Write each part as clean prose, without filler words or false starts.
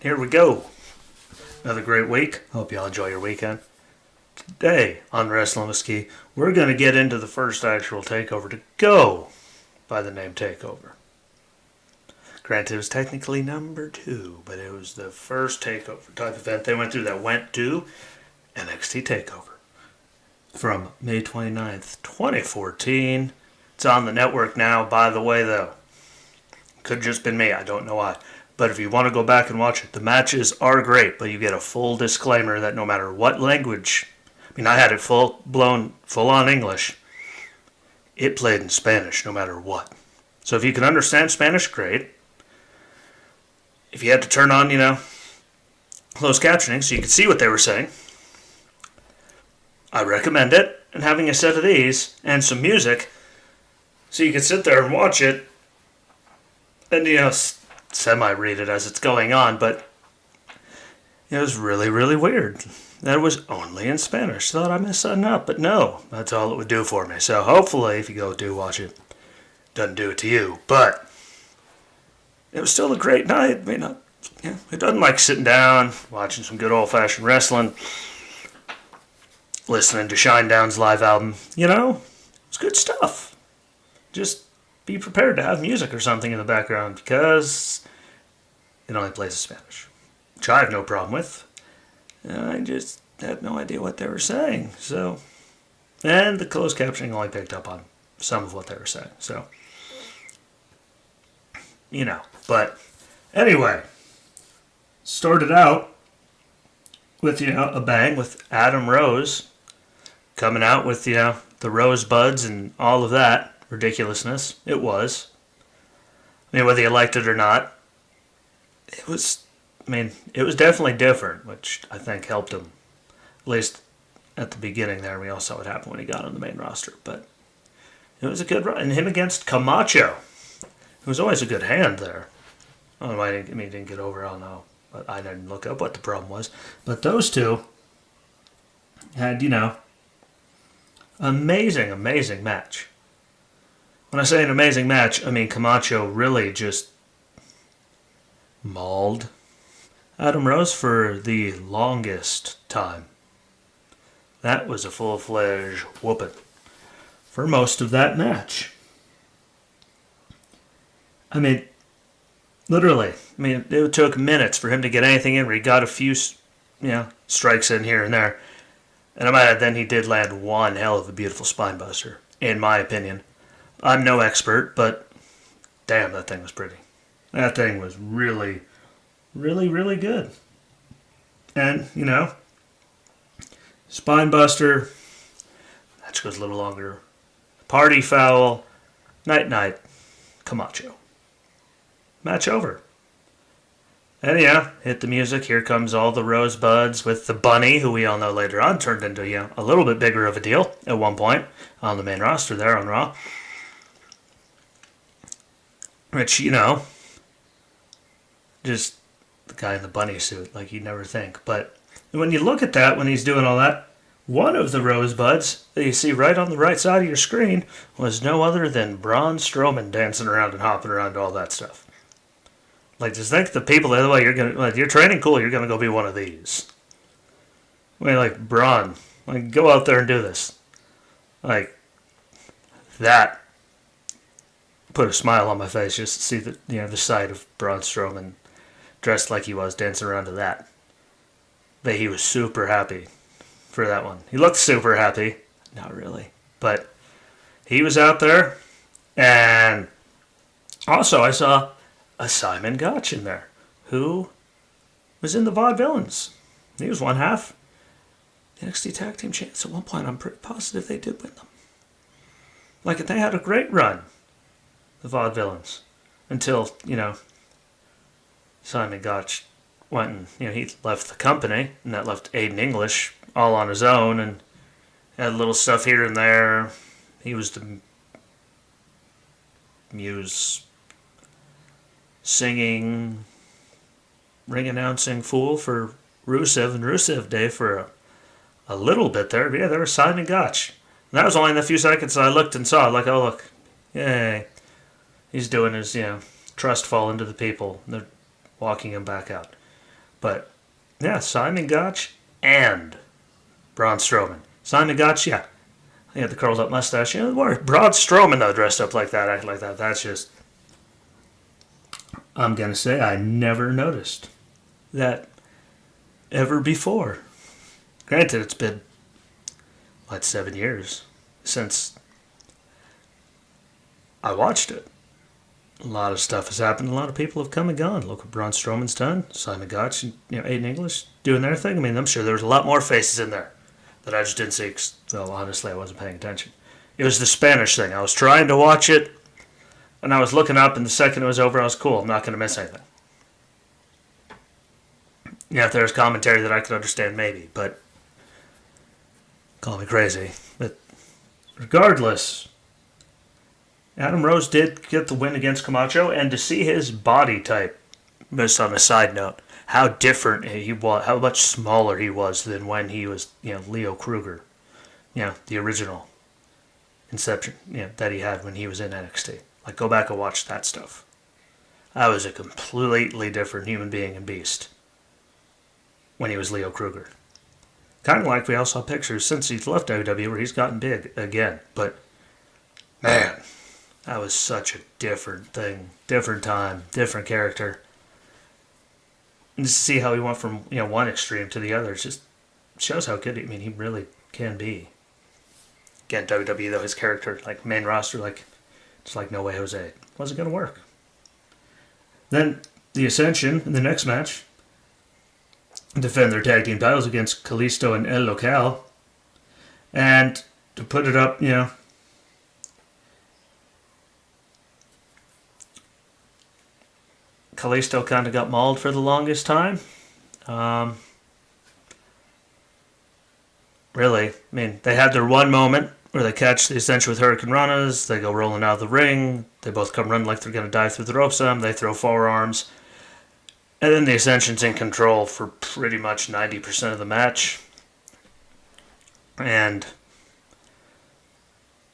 Here we go. Another great week. Hope y'all enjoy your weekend. Today on Wrestling with Ski, we're going to get into the first actual takeover to go by the name TakeOver. Granted, it was technically number 2, but it was the first takeover type event they went through that went to NXT TakeOver. From May 29th, 2014. It's on the network now, by the way, though. Could have just been me, I don't know why. But if you want to go back and watch it, the matches are great, but you get a full disclaimer that no matter what language, I had it full-on English, it played in Spanish no matter what. So if you can understand Spanish, great. If you had to turn on, closed captioning so you could see what they were saying, I recommend it. And having a set of these and some music so you could sit there and watch it and, semi-read it as it's going on, but it was really, really weird. That it was only in Spanish. Thought I messed something up, but no, that's all it would do for me. So hopefully, if you do watch it, doesn't do it to you. But it was still a great night. It doesn't like sitting down, watching some good old-fashioned wrestling, listening to Shinedown's live album. It's good stuff. Just be prepared to have music or something in the background because it only plays in Spanish, which I have no problem with. I just had no idea what they were saying. And the closed captioning only picked up on some of what they were saying. But anyway, started out with, a bang with Adam Rose coming out with, the rosebuds and all of that ridiculousness. It was. Whether you liked it or not, it was definitely different, which I think helped him, at least at the beginning there. We all saw what happened when he got on the main roster, but it was a good run. And him against Camacho, who was always a good hand there. Oh, he didn't get over, I don't know, but I didn't look up what the problem was. But those two had, amazing, amazing match. When I say an amazing match, I mean Camacho really just mauled Adam Rose for the longest time. That was a full-fledged whooping for most of that match. Literally, it took minutes for him to get anything in where he got a few, strikes in here and there. And then he did land one hell of a beautiful spine buster, in my opinion. I'm no expert, but damn, that thing was pretty. That thing was really, really, really good. And, spine buster, that just goes a little longer. Party foul, night, Camacho. Match over. And hit the music. Here comes all the rosebuds with the bunny, who we all know later on turned into, a little bit bigger of a deal at one point on the main roster there on Raw. Which, just the guy in the bunny suit, like you'd never think. But when you look at that, when he's doing all that, one of the rosebuds that you see right on the right side of your screen was no other than Braun Strowman dancing around and hopping around all that stuff. Just think the people the other way, you're training cool, you're gonna go be one of these. Braun, go out there and do this. That put a smile on my face just to see the sight of Braun Strowman dressed like he was dancing around to that. But he was super happy for that one. He looked super happy. Not really. But he was out there. And also I saw a Simon Gotch in there who was in the Vaudevillains. He was one half the NXT Tag Team Champs at one point. I'm pretty positive they did win them. They had a great run, the Vaudevillains, until, Simon Gotch went and, he left the company, and that left Aiden English all on his own, and had little stuff here and there. He was the Muse singing, ring announcing fool for Rusev and Rusev Day for a little bit there. But there was Simon Gotch. And that was only in the few seconds I looked and saw, oh, look, yay. He's doing his, trust fall into the people. And they're walking him back out. But, yeah, Simon Gotch and Braun Strowman. Simon Gotch, yeah. He had the curled up mustache. You know, Braun Strowman, though, dressed up like that, acting like that. That's just... I'm going to say I never noticed that ever before. Granted, it's been, 7 years since I watched it. A lot of stuff has happened. A lot of people have come and gone. Look what Braun Strowman's done. Simon Gotch and Aiden English doing their thing. I mean, I'm sure there was a lot more faces in there that I just didn't see. Well, honestly, I wasn't paying attention. It was the Spanish thing. I was trying to watch it, and I was looking up, and the second it was over, I was cool. I'm not going to miss anything. Yeah, if there's commentary that I could understand, maybe, but call me crazy. But regardless, Adam Rose did get the win against Camacho, and to see his body type, just on a side note, how different he was, how much smaller he was than when he was, Leo Kruger, the original Inception, that he had when he was in NXT. Like, go back and watch that stuff. I was a completely different human being and beast when he was Leo Kruger. Kind of like we all saw pictures since he's left WWE where he's gotten big again. But, man, that was such a different thing. Different time, different character. And just to see how he went from, one extreme to the other, it just shows how good he really can be. Again, WWE, though, his character, like main roster, it's like no way Jose. Wasn't going to work. Then the Ascension in the next match defend their tag team titles against Kalisto and El Local. And to put it up, Kalisto kind of got mauled for the longest time. Really, they had their one moment where they catch the Ascension with Hurricane Ranas. They go rolling out of the ring. They both come running like they're going to dive through the ropes on them. They throw forearms. And then the Ascension's in control for pretty much 90% of the match. And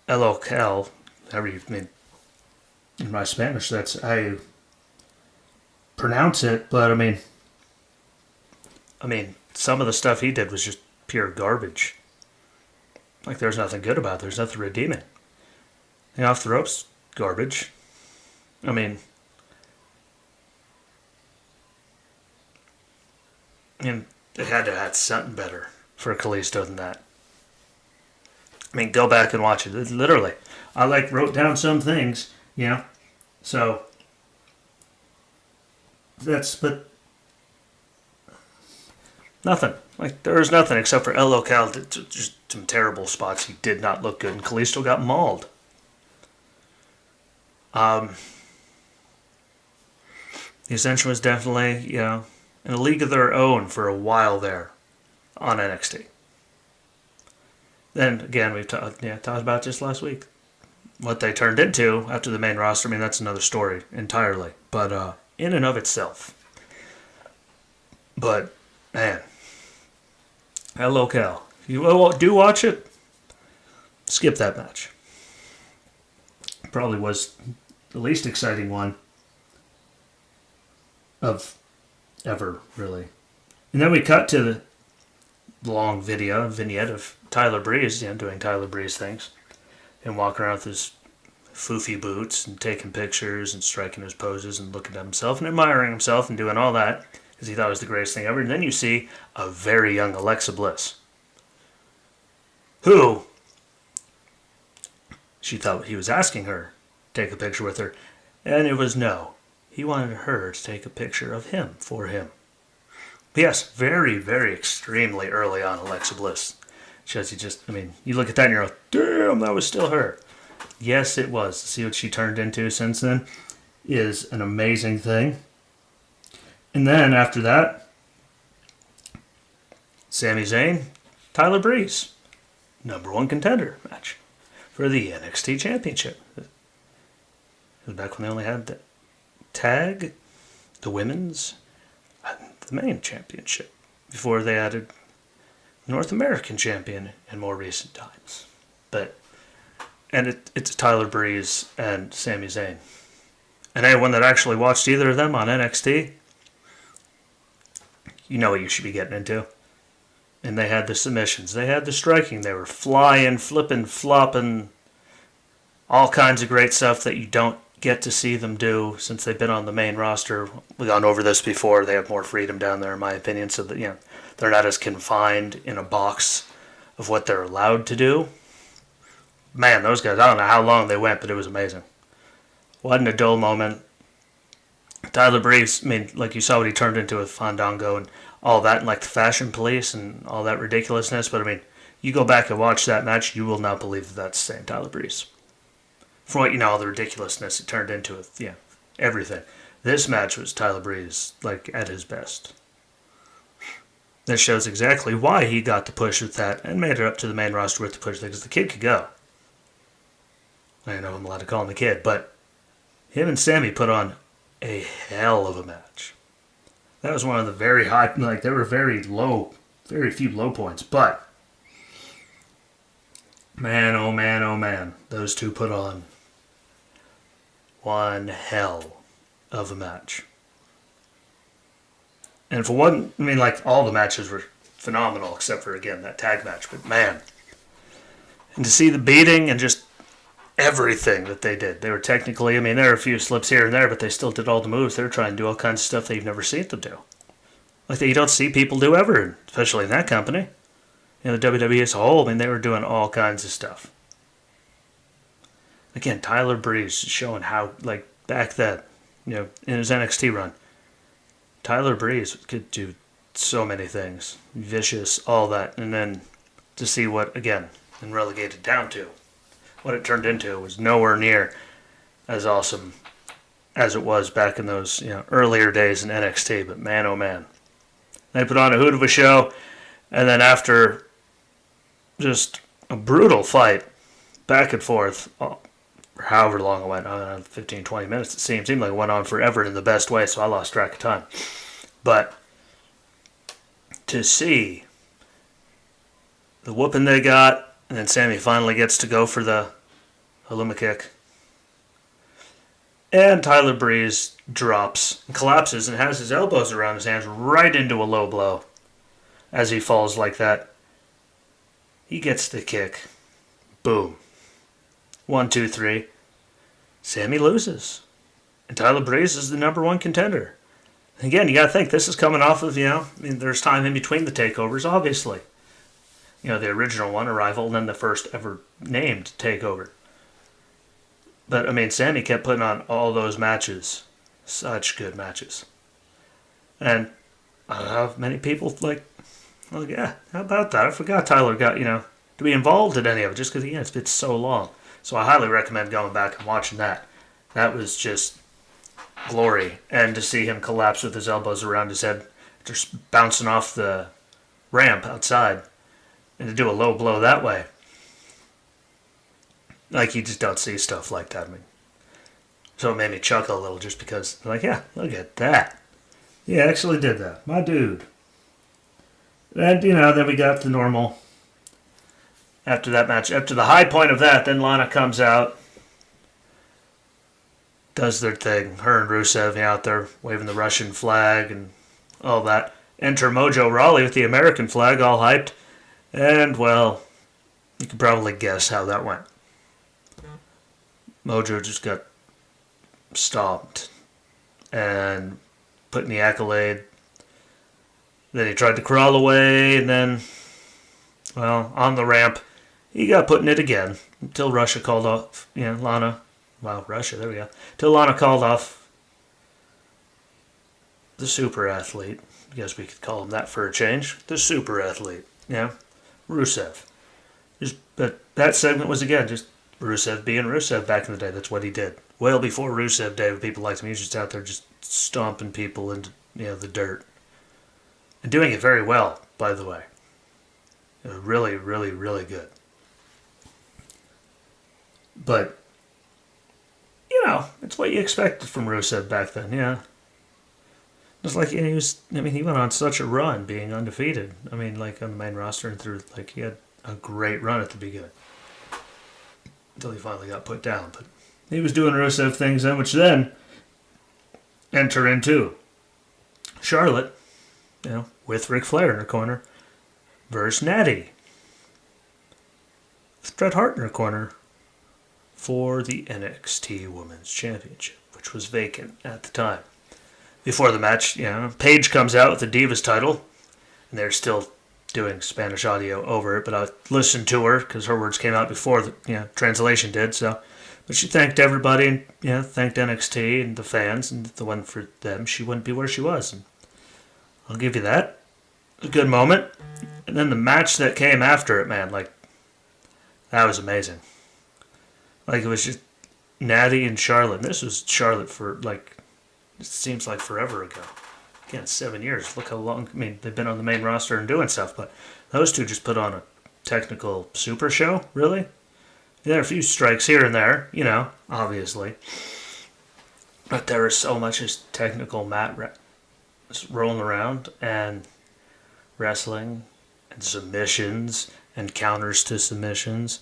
El Local, in my Spanish, that's how you pronounce it. But some of the stuff he did was just pure garbage. Like, there's nothing good about it. There's nothing redeeming. Off the ropes, garbage. They had to have had something better for Kalisto than that. Go back and watch it. Literally. I wrote down some things, So, but nothing. There was nothing except for El Local. Just some terrible spots. He did not look good, and Kalisto got mauled. The Ascension was definitely, in a league of their own for a while there on NXT. Then, again, we talked about just last week. What they turned into after the main roster, that's another story entirely. But in and of itself. But, man. El Local. If you do watch it, skip that match. Probably was the least exciting one of ever, really. And then we cut to the long vignette of Tyler Breeze, doing Tyler Breeze things. And walking around with his foofy boots and taking pictures and striking his poses and looking at himself and admiring himself and doing all that because he thought it was the greatest thing ever. And then you see a very young Alexa Bliss, who she thought he was asking her to take a picture with her. And it was no. He wanted her to take a picture of him for him. Yes, very, very extremely early on, Alexa Bliss. Shows you just, you look at that and you're like, damn, that was still her. Yes, it was. To see what she turned into since then is an amazing thing. And then after that, Sami Zayn, Tyler Breeze, #1 contender match for the NXT Championship. It was back when they only had the tag, the women's, and the main championship before they added North American champion in more recent times. It's Tyler Breeze and Sami Zayn. And anyone that actually watched either of them on NXT, you know what you should be getting into. And they had the submissions. They had the striking. They were flying, flipping, flopping, all kinds of great stuff that you don't get to see them do since they've been on the main roster. We've gone over this before. They have more freedom down there, in my opinion, so that they're not as confined in a box of what they're allowed to do. Man, those guys, I don't know how long they went, but it was amazing. Wasn't a dull moment. Tyler Breeze, I mean, like you saw what he turned into with Fandango and all that, and like the Fashion Police and all that ridiculousness, but I mean, you go back and watch that match, you will not believe that that's the same Tyler Breeze. From what all the ridiculousness it turned into with, everything. This match was Tyler Breeze, like, at his best. That shows exactly why he got the push with that and made it up to the main roster with the push, because the kid could go. I don't know if I'm allowed to call him the kid, but him and Sammy put on a hell of a match. That was one of the very high, like, there were very few low points, but man, oh man, oh man, those two put on one hell of a match. And for one, I mean, like, all the matches were phenomenal, except for, again, that tag match, but man. And to see the beating and just everything that they did. They were technically, I mean, there were a few slips here and there, but they still did all the moves. They were trying to do all kinds of stuff that you've never seen them do. Like that you don't see people do ever, especially in that company. The WWE as a whole, I mean, they were doing all kinds of stuff. Again, Tyler Breeze showing how, like, back then, in his NXT run, Tyler Breeze could do so many things. Vicious, all that. And then to see what, again, and relegated down to, what it turned into was nowhere near as awesome as it was back in those earlier days in NXT. But man, oh man. They put on a hoot of a show. And then after just a brutal fight, back and forth, for however long it went, I don't know, 15, 20 minutes it seemed like it went on forever in the best way, so I lost track of time. But to see the whooping they got, and then Sammy finally gets to go for the Haluma kick, and Tyler Breeze drops and collapses and has his elbows around his hands right into a low blow as he falls like that. He gets the kick. Boom. 1, 2, 3. Sammy loses. And Tyler Breeze is the number one contender. Again, you got to think, this is coming off of, I mean, there's time in between the takeovers, obviously. The original one, Arrival, and then the first ever named takeover. But, I mean, Sammy kept putting on all those matches. Such good matches. And I don't know how many people, like, well, yeah, how about that? I forgot Tyler got, to be involved in any of it, just because, it's been so long. So I highly recommend going back and watching that. That was just glory. And to see him collapse with his elbows around his head, just bouncing off the ramp outside, and to do a low blow that way. Like, you just don't see stuff like that. I mean, so it made me chuckle a little just because, like, yeah, look at that. He actually did that. My dude. And, then we got the normal. After that match, after the high point of that, then Lana comes out, does their thing. Her and Rusev out there waving the Russian flag and all that. Enter Mojo Rawley with the American flag all hyped. And, well, you can probably guess how that went. Mojo just got stomped and put in the accolade. Then he tried to crawl away, and then, well, on the ramp, he got put in it again until Russia called off, Lana. Wow, Russia, there we go. Till Lana called off the super athlete. I guess we could call him that for a change. The super athlete, Rusev. But that segment was, again, just Rusev being Rusev back in the day. That's what he did. Well before Rusev Day, when people liked him, he was just out there just stomping people into the dirt. And doing it very well, by the way. Really, really, really good. But, it's what you expected from Rusev back then, yeah. It's like, he went on such a run being undefeated. I mean, like, on the main roster and through, like, he had a great run at the beginning. Until he finally got put down. But he was doing Rusev things then, which then enter into Charlotte with Ric Flair in her corner, versus Natty, with Bret Hart in her corner, for the NXT Women's Championship, which was vacant at the time. Before the match, Paige comes out with the Divas title, and they're still doing Spanish audio over it, but I listened to her because her words came out before the translation did. So, but she thanked everybody, and thanked NXT and the fans, and the one for them, she wouldn't be where she was. And I'll give you that. A good moment. And then the match that came after it, man, that was amazing. It was just Natty and Charlotte. And this was Charlotte for it seems like forever ago. Again, 7 years. Look how long. I mean, they've been on the main roster and doing stuff, but those two just put on a technical super show, really. There are a few strikes here and there, obviously. But there was so much just technical mat rolling around and wrestling and submissions and counters to submissions.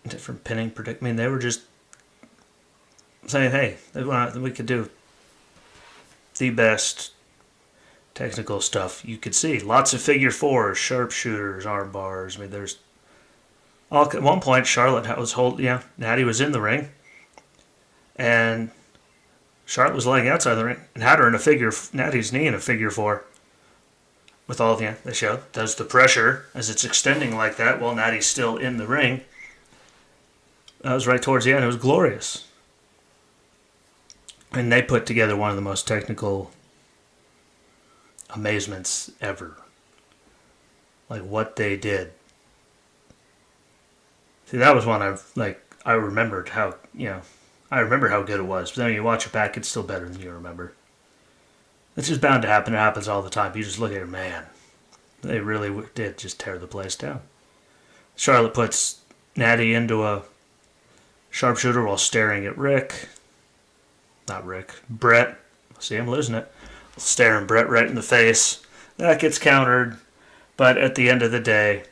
Different pinning predict. I mean, they were just saying, hey, we could do the best technical stuff you could see. Lots of figure fours, sharpshooters, arm bars. I mean, there's at one point Charlotte was Natty was in the ring, and Charlotte was laying outside the ring and had her in Natty's knee in a figure four. With all they show does the pressure as it's extending like that while Natty's still in the ring. That was right towards the end. It was glorious. And they put together one of the most technical amazements ever. What they did. See, that was one I remembered how, I remember how good it was. But then when you watch it back, it's still better than you remember. It's just bound to happen. It happens all the time. You just look at it, man. They really did just tear the place down. Charlotte puts Natty into a sharpshooter while staring at Brett. See, I'm losing it. Staring Brett right in the face. That gets countered. But at the end of the day,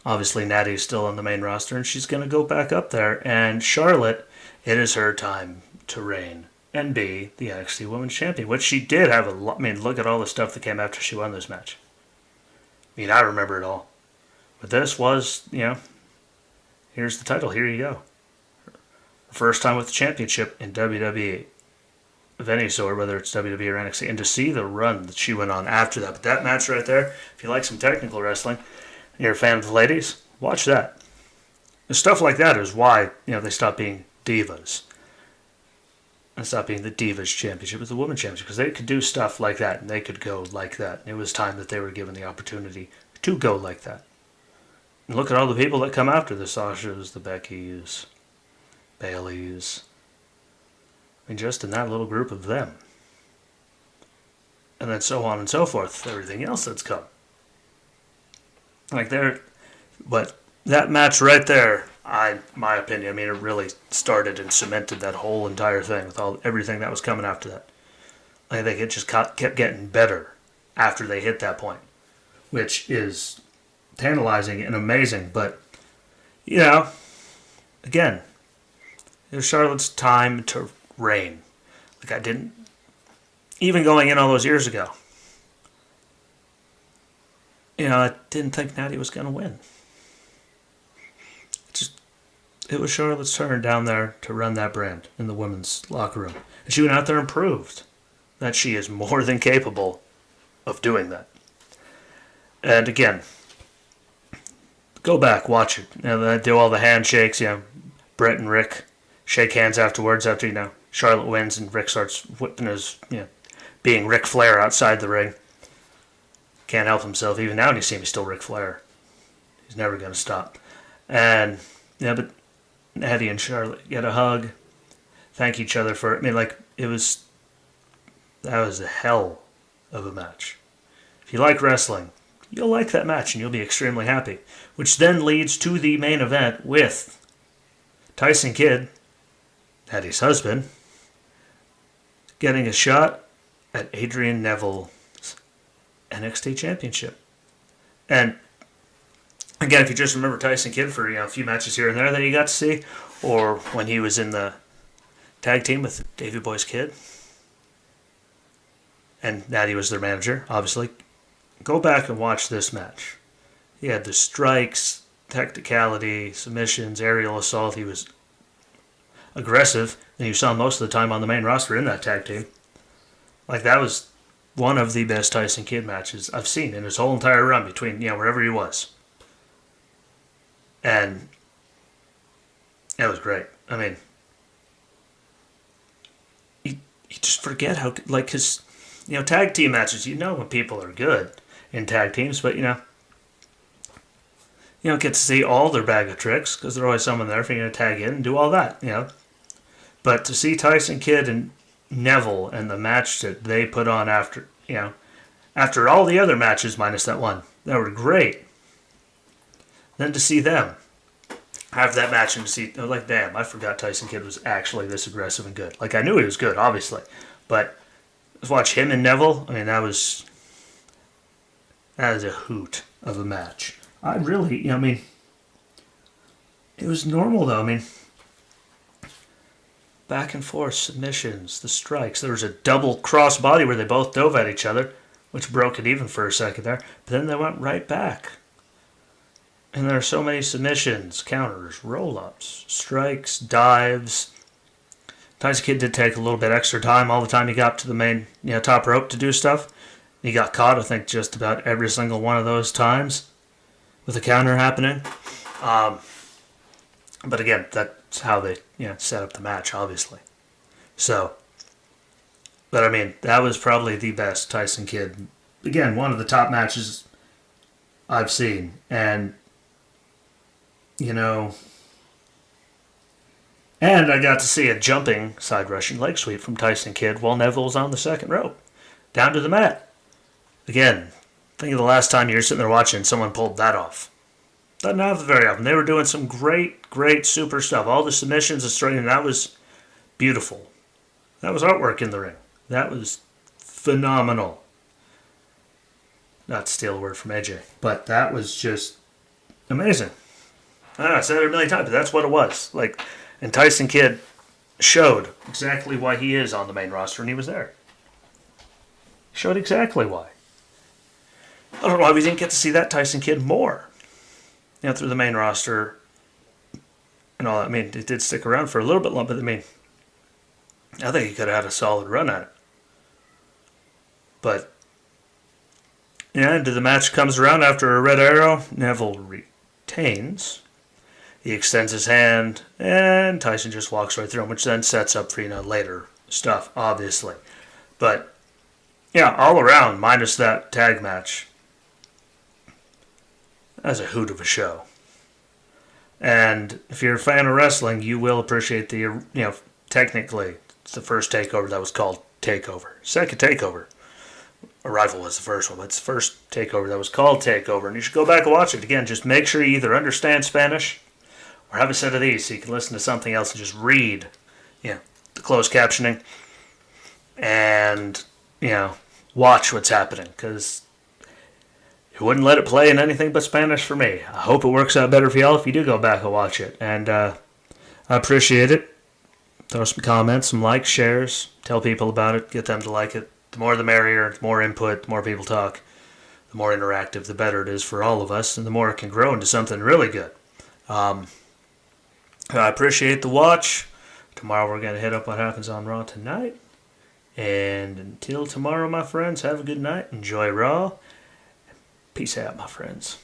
obviously Natty's still on the main roster, and she's going to go back up there. And Charlotte, it is her time to reign and be the NXT Women's Champion, which she did have a lot. I mean, look at all the stuff that came after she won this match. I mean, I remember it all. But this was, here's the title. Here you go. First time with the championship in WWE. Of any sort, whether it's WWE or NXT. And to see the run that she went on after that. But that match right there, if you like some technical wrestling, and you're a fan of the ladies, watch that. And stuff like that is why, they stopped being divas. And stopped being the Divas Championship. It was the Women's Championship. Because they could do stuff like that, and they could go like that. And it was time that they were given the opportunity to go like that. And look at all the people that come after the Sashas, the Beckys, Baileys. I mean, just in that little group of them. And then so on and so forth. Everything else that's come. But that match right there, my opinion, I mean, it really started and cemented that whole entire thing with everything that was coming after that. I think it just kept getting better after they hit that point, which is tantalizing and amazing. But, again, it was Charlotte's time to reign. I didn't, even going in all those years ago, I didn't think Natty was going to win. It was Charlotte's turn down there to run that brand in the women's locker room. And she went out there and proved that she is more than capable of doing that. And again, go back, watch it. They do all the handshakes, Brett and Rick shake hands afterwards after, Charlotte wins and Rick starts whipping his, being Ric Flair outside the ring. Can't help himself. Even now when you see him, he's still Ric Flair. He's never going to stop. And, but Natty and Charlotte get a hug, thank each other for it. I mean, that was a hell of a match. If you like wrestling, you'll like that match and you'll be extremely happy. Which then leads to the main event with Tyson Kidd, Natty's husband, getting a shot at Adrian Neville's NXT Championship. And again, if you just remember Tyson Kidd for a few matches here and there that you got to see, or when he was in the tag team with Davey Boy's Kid, and Natty was their manager, obviously. Go back and watch this match. He had the strikes, technicality, submissions, aerial assault. He was aggressive, and you saw him most of the time on the main roster in that tag team. Like, that was one of the best Tyson Kidd matches I've seen in his whole entire run between, wherever he was. And it was great. I mean, you just forget how, like, his, tag team matches, when people are good in tag teams, but, you don't get to see all their bag of tricks because there's always someone there for you to tag in and do all that, But to see Tyson Kidd and Neville and the match that they put on after all the other matches minus that one, that were great. Then to see them have that match and to see, like, damn, I forgot Tyson Kidd was actually this aggressive and good. Like, I knew he was good, obviously, but to watch him and Neville, I mean, that is a hoot of a match. I really, it was normal though. I mean, back and forth submissions, the strikes. There was a double crossbody where they both dove at each other, which broke it even for a second there. But then they went right back. And there are so many submissions, counters, roll-ups, strikes, dives. Tyson Kidd did take a little bit extra time all the time he got to the main, top rope to do stuff. He got caught, I think, just about every single one of those times with a counter happening. But again, that's how they set up the match, obviously. So, but I mean, that was probably the best Tyson Kidd. Again, one of the top matches I've seen. And, and I got to see a jumping side Russian leg sweep from Tyson Kidd while Neville was on the second rope, down to the mat. Again, think of the last time you were sitting there watching someone pulled that off. Doesn't happen very often. They were doing some great, super stuff. All the submissions, the straight, that was beautiful. That was artwork in the ring. That was phenomenal. Not to steal a word from AJ, but that was just amazing. I said it a million times, but that's what it was. Like, and Tyson Kidd showed exactly why he is on the main roster, and he was there. Showed exactly why. I don't know why we didn't get to see that Tyson Kidd more. Through the main roster and all that. I mean, it did stick around for a little bit long, but I mean, I think he could have had a solid run at it. But, the match comes around after a red arrow. Neville retains. He extends his hand, and Tyson just walks right through him, which then sets up for, later stuff, obviously. But, all around, minus that tag match, that's a hoot of a show. And if you're a fan of wrestling, you will appreciate the, technically, it's the first TakeOver that was called TakeOver. Second TakeOver. Arrival was the first one, but it's the first TakeOver that was called TakeOver. And you should go back and watch it. Again, just make sure you either understand Spanish or have a set of these so you can listen to something else and just read, the closed captioning and, watch what's happening. Because you wouldn't let it play in anything but Spanish for me. I hope it works out better for y'all if you do go back and watch it. And I appreciate it. Throw some comments, some likes, shares. Tell people about it. Get them to like it. The more the merrier. The more input, the more people talk. The more interactive, the better it is for all of us. And the more it can grow into something really good. I appreciate the watch. Tomorrow we're going to hit up what happens on Raw tonight. And until tomorrow, my friends, have a good night. Enjoy Raw. Peace out, my friends.